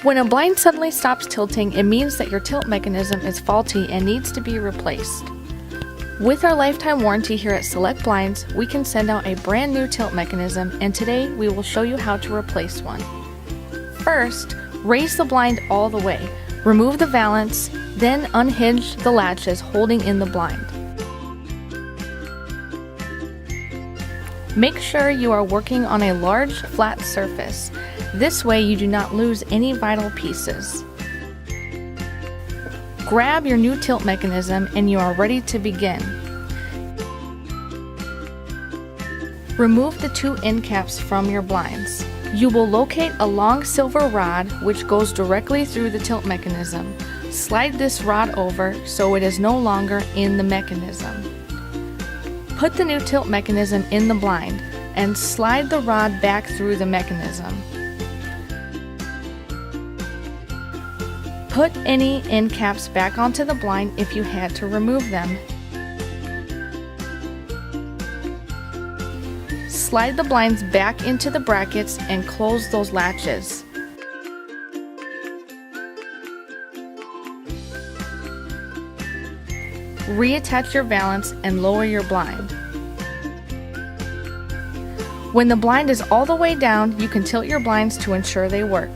When a blind suddenly stops tilting, it means that your tilt mechanism is faulty and needs to be replaced. With our lifetime warranty here at Select Blinds, we can send out a brand new tilt mechanism, and today we will show you how to replace one. First, raise the blind all the way. Remove the valance, then unhinge the latches holding in the blind. Make sure you are working on a large, flat surface. This way you do not lose any vital pieces. Grab your new tilt mechanism and you are ready to begin. Remove the two end caps from your blinds. You will locate a long silver rod which goes directly through the tilt mechanism. Slide this rod over so it is no longer in the mechanism. Put the new tilt mechanism in the blind and slide the rod back through the mechanism. Put any end caps back onto the blind if you had to remove them. Slide the blinds back into the brackets and close those latches. Reattach your valance and lower your blind. When the blind is all the way down, you can tilt your blinds to ensure they work.